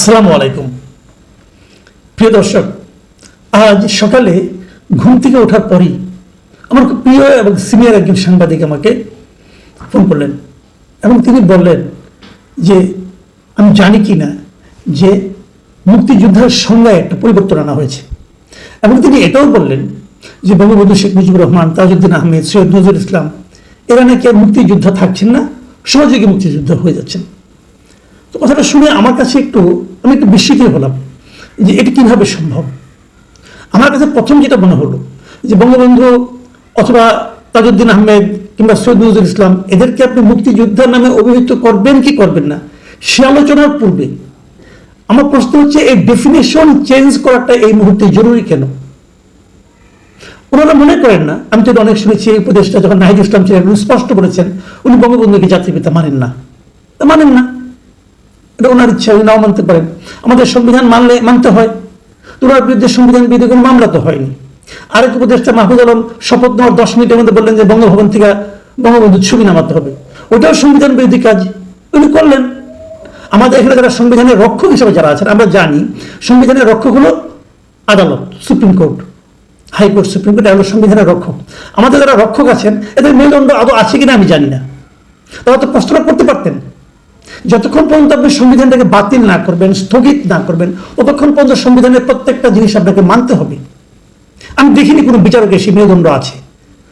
আসসালামু আলাইকুম। প্রিয় দর্শক, আজ সকালে ঘুম থেকে ওঠার পরই আমার খুব প্রিয় এবং সিনিয়র একজন সাংবাদিক আমাকে ফোন করলেন এবং তিনি বললেন যে আমি জানি কি না যে মুক্তিযুদ্ধের সংজ্ঞায় একটা পরিবর্তন আনা হয়েছে। এবং তিনি এটাও বললেন যে বঙ্গবন্ধু শেখ মুজিবুর রহমান, তাজউদ্দিন আহমেদ, সৈয়দ নজরুল ইসলাম এরা নাকি আর মুক্তিযোদ্ধা থাকছেন না, সহযোগী মুক্তিযুদ্ধ হয়ে যাচ্ছেন। তো কথাটা শুনে আমার কাছে আমি একটু বিস্মিত হলাম যে এটি কিভাবে সম্ভব। আমার কাছে প্রথম যেটা মনে হলো যে বঙ্গবন্ধু অথবা তাজউদ্দিন আহমেদ কিংবা সৈয়দ নজরুল ইসলাম এদেরকে আপনি মুক্তিযোদ্ধার নামে অভিহিত করবেন কি করবেন না, সে আলোচনার পূর্বে আমার প্রশ্ন হচ্ছে এই ডেফিনেশন চেঞ্জ করাটা এই মুহূর্তে জরুরি কেন? ওনারা মনে করেন না, আমি তো অনেক শুনেছি এই উপদেশটা যখন নাহিদ ইসলাম ছিলেন উনি স্পষ্ট বলেছেন উনি বঙ্গবন্ধুকে জাতির পিতা মানেন না। এটা ওনার ইচ্ছা, উনি নাও মানতে পারেন। আমাদের সংবিধান মানতে হয়, ওনার বিরুদ্ধে সংবিধান বিরোধী কোনো মামলা তো হয়নি। আরেক উপদেষ্টা মাহফুজ আলম শপথ নেওয়ার 10 মিনিটের মধ্যে বললেন যে বঙ্গভবন থেকে বঙ্গবন্ধুর ছবি নামাতে হবে, ওটাও সংবিধান বিরোধী কাজ, উনি করলেন। আমাদের এখানে যারা সংবিধানের রক্ষক হিসেবে যারা আছেন, আমরা জানি সংবিধানের রক্ষক হলো আদালত, supreme court, high court, supreme court, এগুলো সংবিধানের রক্ষক। আমাদের যারা রক্ষক আছেন এদের মেরুদণ্ড আদৌ আছে কিনা আমি জানি না। তারা তো প্রশ্নটা করতে পারতেন, যতক্ষণ পর্যন্ত আপনি সংবিধানটাকে বাতিল না করবেন, স্থগিত না করবেন, ততক্ষণ পর্যন্ত সংবিধানের প্রত্যেকটা জিনিস আপনাকে মানতে হবে। আমি দেখিনি কোনো বিচারকের সেই মেরুদণ্ড আছে,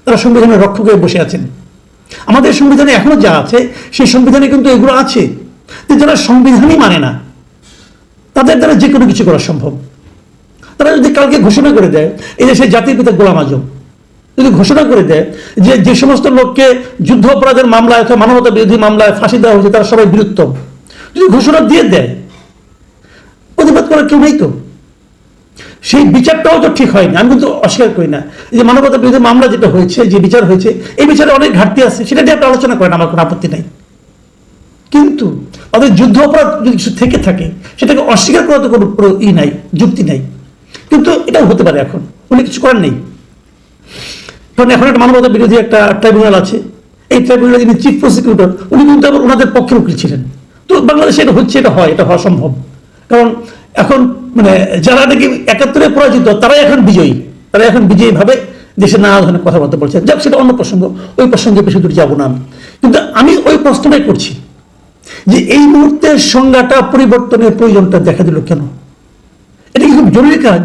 তারা সংবিধানের রক্ষক হয়ে বসে আছেন। আমাদের সংবিধানে এখনো যা আছে সেই সংবিধানে কিন্তু এগুলো আছে, যারা সংবিধানই মানে না তাদের দ্বারা যে কোনো কিছু করা সম্ভব। তারা যদি কালকে ঘোষণা করে দেয় এই দেশে জাতির পিতা গোলাম আজম যদি ঘোষণা করে দেয় যে যে সমস্ত লোককে যুদ্ধ অপরাধের মামলায় অথবা মানবতা বিরোধী মামলায় ফাঁসি দেওয়া হয়েছে তারা সবাই বীরুত্তম, যদি ঘোষণা দিয়ে দেয়, প্রতিবাদ করার কেউ নেই। তো সেই বিচারটাও তো ঠিক হয়নি, আমি কিন্তু অস্বীকার করি না যে মানবতা বিরোধী মামলা যেটা হয়েছে, যে বিচার হয়েছে, এই বিচারে অনেক ঘাটতি আছে, সেটা নিয়ে আপনি আলোচনা করেন, আমার কোনো আপত্তি নাই। কিন্তু তাদের যুদ্ধ অপরাধ যদি কিছু থেকে থাকে সেটাকে অস্বীকার করার তো কোনো নাই, যুক্তি নাই। কিন্তু এটাও হতে পারে, এখন উনি কিছু করার নেই। কারণ এখন একটা মানবতা বিরোধী একটা ট্রাইব্যুনাল আছে, এই ট্রাইব্যুনালে যিনি চিফ প্রসিকিউটর উনি কিন্তু আবার ওনাদের পক্ষে উকিল ছিলেন। তো বাংলাদেশে এটা হচ্ছে, এটা হওয়া সম্ভব। কারণ এখন যারা নাকি 71-এ পরাজিত তারাই এখন বিজয়ী, তারা এখন বিজয়ী ভাবে দেশে নানা ধরনের কথাবার্তা বলছেন। যাক, সেটা অন্য প্রসঙ্গ, ওই প্রসঙ্গে বেশি দূর যাবো না আমি। কিন্তু আমি ওই প্রশ্নটাই করছি যে এই মুহূর্তে সংজ্ঞাটা পরিবর্তনের প্রয়োজনটা দেখা দিল কেন? এটা কি খুব জরুরি কাজ?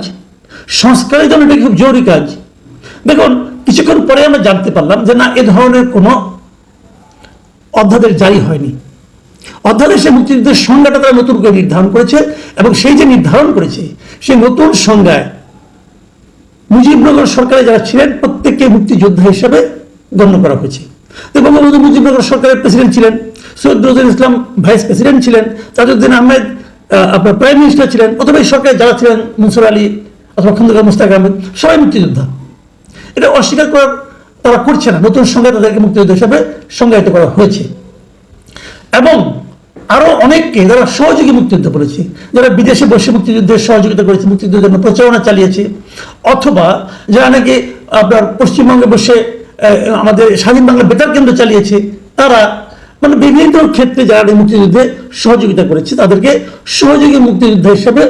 সংস্কারের জন্য এটা খুব জরুরি কাজ। দেখুন, কিছুক্ষণ পরে আমরা জানতে পারলাম যে না, এ ধরনের কোনো অধ্যাদেশ জারি হয়নি। অধ্যাদেশে মুক্তিযুদ্ধের সংজ্ঞাটা তারা নতুন করে নির্ধারণ করেছে এবং সেই যে নির্ধারণ করেছে সেই নতুন সংজ্ঞায় মুজিবনগর সরকারে যারা ছিলেন প্রত্যেককে মুক্তিযোদ্ধা হিসেবে গণ্য করা হয়েছে। তো বঙ্গবন্ধু মুজিবনগর সরকারের প্রেসিডেন্ট ছিলেন, সৈয়দ নজরুল ইসলাম ভাইস প্রেসিডেন্ট ছিলেন, তাজউদ্দিন আহমেদ আপনার প্রাইম মিনিস্টার ছিলেন, অথবা এই সরকারে যারা ছিলেন মনসুর আলী অথবা খন্দকার মোস্তাক আহমেদ, সবাই মুক্তিযোদ্ধা। এটা অস্বীকার করার তারা করছে না, নতুন সংজ্ঞা তাদেরকে মুক্তিযোদ্ধা হিসাবে সংজ্ঞায়িত করা হয়েছে। এবং আরো অনেককে যারা সহযোগী মুক্তিযুদ্ধ বলেছে, যারা বিদেশে বসে মুক্তিযুদ্ধের সহযোগিতা করেছে, মুক্তিযুদ্ধের জন্য প্রচারণা চালিয়েছে, অথবা যারা নাকি আপনার পশ্চিমবঙ্গে বসে আমাদের স্বাধীন বাংলা বেতার কেন্দ্র চালিয়েছে, তারা বিভিন্ন ক্ষেত্রে যারা মুক্তিযুদ্ধে সহযোগিতা করেছে তাদেরকে সহযোগী মুক্তিযোদ্ধা হিসেবে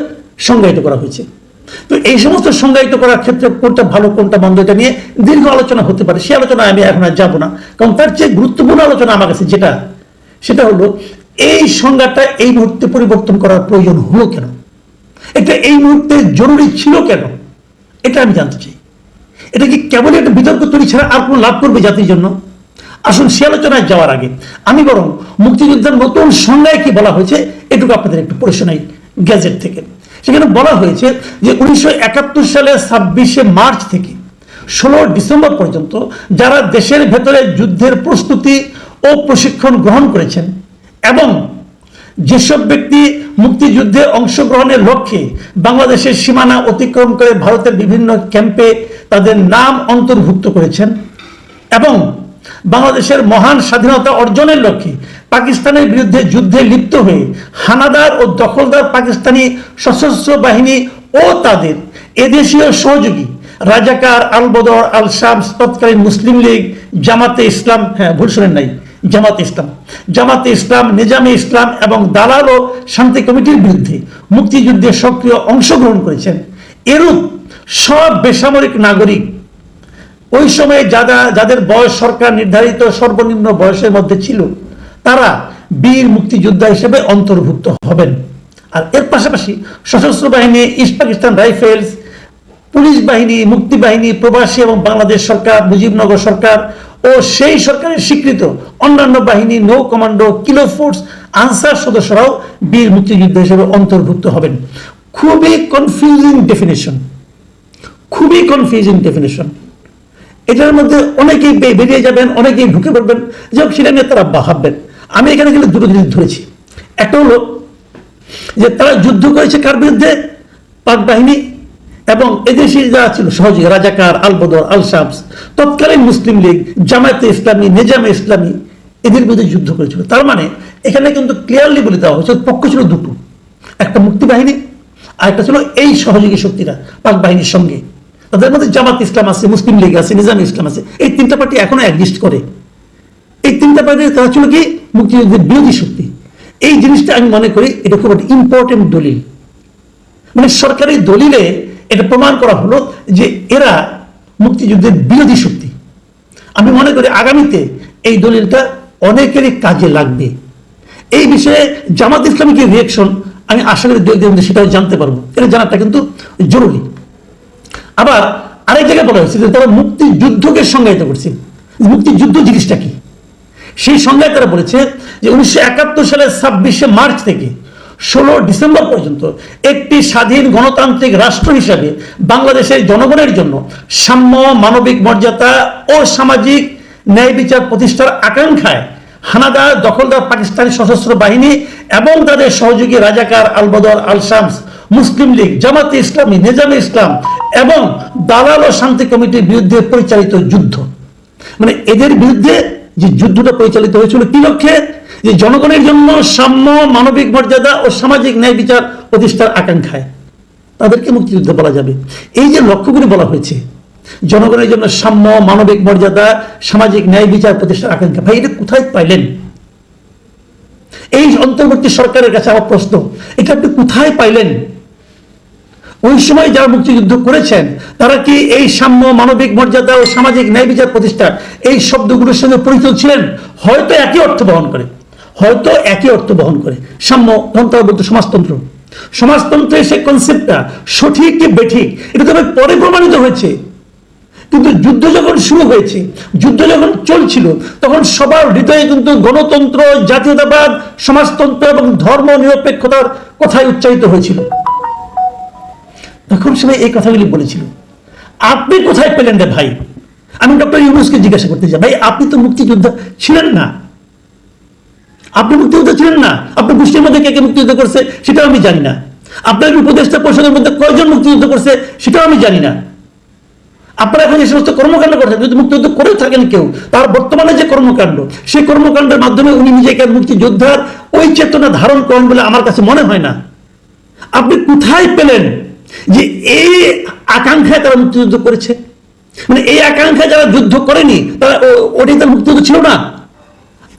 সংজ্ঞায়িত করা হয়েছে। তো এই সমস্ত সংজ্ঞায়িত করার ক্ষেত্রে কোনটা ভালো কোনটা মন্দ এটা নিয়ে দীর্ঘ আলোচনা হতে পারে, সেই আলোচনায় আমি এখন আর যাবো না। কারণ তার চেয়ে গুরুত্বপূর্ণ আলোচনা আমার কাছে সেটা হলো এই সংজ্ঞাটা এই মুহূর্তে পরিবর্তন করার প্রয়োজন হলো কেন, এটা এই মুহূর্তে জরুরি ছিল কেন, এটা আমি জানতে চাই। এটা কি কেবল একটা বিতর্ক তৈরি ছাড়া আর কোনো লাভ করবে জাতির জন্য? আসুন সে আলোচনায় যাওয়ার আগে আমি বরং মুক্তিযুদ্ধের নতুন সংজ্ঞায় কি বলা হয়েছে এটুকু আপনাদের একটু পড়ে শোনাই গ্যাজেট থেকে। সেখানে বলা হয়েছে যে 1971 সালের 26শে মার্চ থেকে 16 ডিসেম্বর পর্যন্ত যারা দেশের ভেতরে যুদ্ধের প্রস্তুতি ও প্রশিক্ষণ গ্রহণ করেছেন এবং যেসব ব্যক্তি মুক্তিযুদ্ধে অংশগ্রহণের লক্ষ্যে বাংলাদেশের সীমানা অতিক্রম করে ভারতের বিভিন্ন ক্যাম্পে তাদের নাম অন্তর্ভুক্ত করেছেন এবং বাংলাদেশের মহান স্বাধীনতা অর্জনের লক্ষ্যে পাকিস্তানের বিরুদ্ধে যুদ্ধে লিপ্ত হয়ে হানাদার ও দখলদার পাকিস্তানি সশস্ত্র বাহিনী ও তাদের এদেশীয় সহযোগী রাজাকার, আল বদর, আল শামস, তৎকালীন মুসলিম লীগ, জামাতে ইসলাম, ভুল শোনেন নাই, জামাতে ইসলাম, নিজামে ইসলাম এবং দালাল ও শান্তি কমিটির বিরুদ্ধে মুক্তিযুদ্ধে সক্রিয় অংশগ্রহণ করেছেন। এরূপ সব বেসামরিক নাগরিক ওই সময়ে যাদের বয়স সরকার নির্ধারিত সর্বনিম্ন বয়সের মধ্যে ছিল, তারা বীর মুক্তিযোদ্ধা হিসেবে অন্তর্ভুক্ত হবেন। আর এর পাশাপাশি সশস্ত্র বাহিনী, ইস্ট পাকিস্তান রাইফেলস, পুলিশ বাহিনী, মুক্তি বাহিনী, প্রবাসী এবং বাংলাদেশ সরকার, মুজিবনগর সরকার ও সেই সরকারের স্বীকৃত অন্যান্য বাহিনী, নৌ কমান্ডো, কিলো ফোর্স, আনসার সদস্যরাও বীর মুক্তিযোদ্ধা হিসেবে অন্তর্ভুক্ত হবেন। খুবই কনফিউজিং ডেফিনেশন। এটার মধ্যে অনেকেই বেরিয়ে যাবেন, অনেকেই ঢুকে পড়বেন, যাই হোক সেটা নিয়ে তারা ভাববেন। আমি এখানে গেলে দুটো জিনিস ধরেছি। একটা হলো যে তারা যুদ্ধ করেছে কার বিরুদ্ধে? পাক বাহিনী এবং এদেশে যারা ছিল সহযোগী, রাজাকার, আল বদর, আল শামস, তৎকালীন মুসলিম লীগ, জামায়াতে ইসলামী, নিজামে ইসলামী, এদের বিরুদ্ধে যুদ্ধ করেছিল। তার মানে এখানে কিন্তু ক্লিয়ারলি বলে দেওয়া হয়েছে পক্ষ ছিল দুটো, একটা মুক্তি বাহিনী আর একটা ছিল এই সহযোগী শক্তিরা পাক বাহিনীর সঙ্গে। তাদের মধ্যে জামাত ইসলাম আছে, মুসলিম লীগ আছে, নিজামে ইসলাম আছে। এই তিনটা পার্টি এখনো এক্সিস্ট করে। এই তিনটা পার্টি তারা ছিল কি মুক্তিযুদ্ধের বিরোধী শক্তি। এই জিনিসটা আমি মনে করি এটা খুব একটা ইম্পর্টেন্ট দলিল, মানে সরকারি দলিলে এটা প্রমাণ করা হলো যে এরা মুক্তিযুদ্ধের বিরোধী শক্তি। আমি মনে করি আগামীতে এই দলিলটা অনেকেরই কাজে লাগবে। এই বিষয়ে জামাত ইসলামীর রিয়াকশন আমি আশা করি সেটাও জানতে পারবো। এটা জানাটা কিন্তু জরুরি। আবার আরেক জায়গায় বলা হয়েছে যে তারা মুক্তিযুদ্ধকে সংজ্ঞায়িত করছে। মুক্তিযুদ্ধ জিনিসটা কি সেই সংজ্ঞায় তারা বলেছে যে 1971 সালের 26শে মার্চ থেকে 16 ডিসেম্বর পর্যন্ত একটি স্বাধীন গণতান্ত্রিক রাষ্ট্র হিসাবে বাংলাদেশের জনগণের জন্য সাম্য, মানবিক মর্যাদা ও সামাজিক ন্যায় বিচার প্রতিষ্ঠার আকাঙ্ক্ষায় হানাদার দখলদার পাকিস্তানি সশস্ত্র বাহিনী এবং তাদের সহযোগী রাজাকার, আল বদর, আল শামস, মুসলিম লীগ, জামাতে ইসলামী, নিজামে ইসলাম এবং দালাল ও শান্তি কমিটির বিরুদ্ধে পরিচালিত যুদ্ধ, মানে এদের বিরুদ্ধে যে যুদ্ধটা পরিচালিত হয়েছিল কি লক্ষ্যে? যে জনগণের জন্য সাম্য, মানবিক মর্যাদা ও সামাজিক ন্যায় বিচার প্রতিষ্ঠার আকাঙ্ক্ষায় তাদেরকে মুক্তিযুদ্ধ বলা যাবে। এই যে লক্ষ্যগুলি বলা হয়েছে, জনগণের জন্য সাম্য, মানবিক মর্যাদা, সামাজিক ন্যায় বিচার প্রতিষ্ঠার আকাঙ্ক্ষা, ভাই এটা কোথায় পাইলেন? এই অন্তর্বর্তী সরকারের কাছে আমার প্রশ্ন, এটা আপনি কোথায় পাইলেন? ওই সময় যারা মুক্তিযুদ্ধ করেছেন তারা কি এই সাম্য, মানবিক মর্যাদা ও সামাজিক ন্যায় বিচার প্রতিষ্ঠা এই শব্দগুলোর সঙ্গে পরিচিত ছিলেন? হয়তো একই অর্থ বহন করে। সাম্য বলতে সমাজতন্ত্রের সেই কনসেপ্টটা সঠিক কি বেঠিক এটা তবে পরে প্রমাণিত হয়েছে। কিন্তু যুদ্ধ যখন শুরু হয়েছে, যুদ্ধ যখন চলছিল, তখন সবার হৃদয়ে কিন্তু গণতন্ত্র, জাতীয়তাবাদ, সমাজতন্ত্র এবং ধর্ম নিরপেক্ষতার কথাই উচ্চারিত হয়েছিল। তখন সবাই এই কথাগুলি বলেছিল। আপনি কোথায় পেলেন রে ভাই? আমি ডক্টর ইউনূসকে জিজ্ঞাসা করতে চাই, ভাই আপনি তো মুক্তিযোদ্ধা ছিলেন না, আপনার গোষ্ঠীর মধ্যে কে কে মুক্তিযুদ্ধ করছে সেটাও আমি জানি না। আপনার উপদেষ্টা পরিষদের মধ্যে কয়জন মুক্তিযুদ্ধ করছে সেটাও আমি জানি না। আপনারা এখন যে সমস্ত কর্মকাণ্ড করছেন, যদি মুক্তিযুদ্ধ করে থাকেন কেউ, তার বর্তমানে যে কর্মকাণ্ড, সেই কর্মকাণ্ডের মাধ্যমে উনি নিজেকে মুক্তিযোদ্ধার ওই চেতনা ধারণ করেন বলে আমার কাছে মনে হয় না। আপনি কোথায় পেলেন যে এই আকাঙ্ক্ষায় তারা মুক্তিযুদ্ধ করেছে? মানে এই আকাঙ্ক্ষায় যারা যুদ্ধ করেনি তারা ওটাই তার মুক্তিযুদ্ধ ছিল না।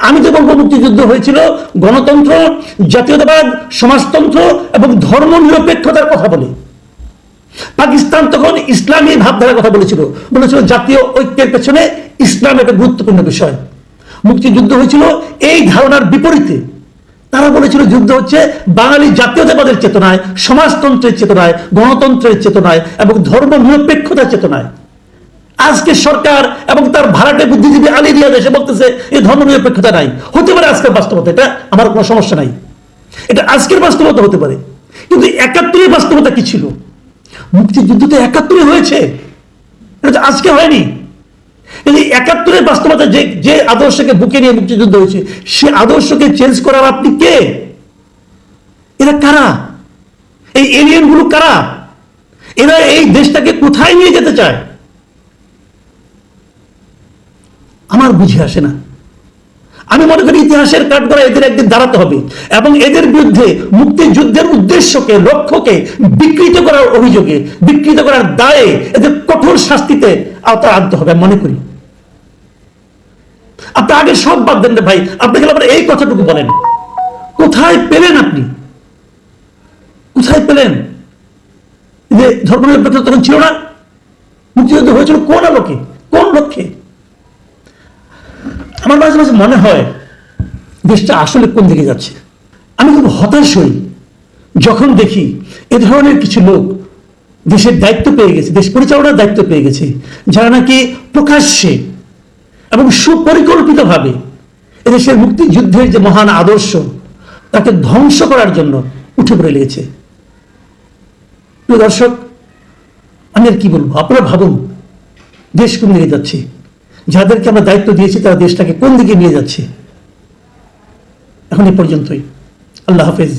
আমি তো বলবো মুক্তিযুদ্ধ হয়েছিল গণতন্ত্র, জাতীয়তাবাদ, সমাজতন্ত্র এবং ধর্ম নিরপেক্ষতার কথা বলে। পাকিস্তান তখন ইসলামী ভাবধারার কথা বলেছিল জাতীয় ঐক্যের পেছনে ইসলাম একটা গুরুত্বপূর্ণ বিষয়। মুক্তিযুদ্ধ হয়েছিল এই ধারণার বিপরীতে। তারা বলেছিল যুদ্ধ হচ্ছে বাঙালি জাতীয়তাবাদের চেতনায়, সমাজতন্ত্রের চেতনায়, গণতন্ত্রের চেতনায় এবং ধর্ম নিরপেক্ষতার চেতনায়। আজকে সরকার এবং তার ভাড়াটে বুদ্ধিজীবী আলী রিয়াজ এসে বলতেছে এই ধর্ম নিরপেক্ষতা নাই। হতে পারে আজকের বাস্তবতা, এটা আমার কোনো সমস্যা নাই, এটা আজকের বাস্তবতা হতে পারে। কিন্তু 71-এর বাস্তবতা কি ছিল? মুক্তিযুদ্ধ তো 71-এ হয়েছে, এটা আজকে হয়নি। কিন্তু 71-এর বাস্তবতা যে আদর্শকে বুকে নিয়ে মুক্তিযুদ্ধ হয়েছে, সে আদর্শকে চেঞ্জ করার আপনি কে? এরা কারা? এই এলিয়েন গুলো কারা? এরা এই দেশটাকে কোথায় নিয়ে যেতে চায় আমার বুঝে আসে না। আমি মনে করি ইতিহাসের কাঠগড়া এদের একদিন দাঁড়াতে হবে এবং এদের বিরুদ্ধে মুক্তিযুদ্ধের উদ্দেশ্যকে, লক্ষ্যকে বিকৃত করার অভিযোগে, বিকৃত করার দায়ে এদের কঠোর শাস্তিতে আওতায় আনতে হবে মনে করি। আপনি আগে সব বাদ দেন রে ভাই, আপনি গেলে আবার এই কথাটুকু বলেন। কোথায় পেলেন আপনি? কোথায় পেলেন যে ধর্মনিরপেক্ষতা তখন ছিল না? মুক্তিযুদ্ধ হয়েছিল কোন আলোকে, কোন লক্ষ্যে? আমার মাঝে মাঝে মনে হয় দেশটা আসলে কোন দিকে যাচ্ছে। আমি খুব হতাশ হই যখন দেখি এ ধরনের কিছু লোক দেশের দায়িত্ব পেয়ে গেছে, দেশ পরিচালনার দায়িত্ব পেয়ে গেছে, যারা নাকি প্রকাশ্যে এবং সুপরিকল্পিতভাবে এদেশের মুক্তিযুদ্ধের যে মহান আদর্শ তাকে ধ্বংস করার জন্য উঠে পড়ে লেগেছে। প্রিয় দর্শক, আমি আর কি বলবো, আপনারা ভাবুন দেশ কোন দিকে যাচ্ছে, যাদেরকে আমরা দায়িত্ব দিয়েছি তারা দেশটাকে কোন দিকে নিয়ে যাচ্ছে। এখন এই পর্যন্তই। আল্লাহ হাফেজ।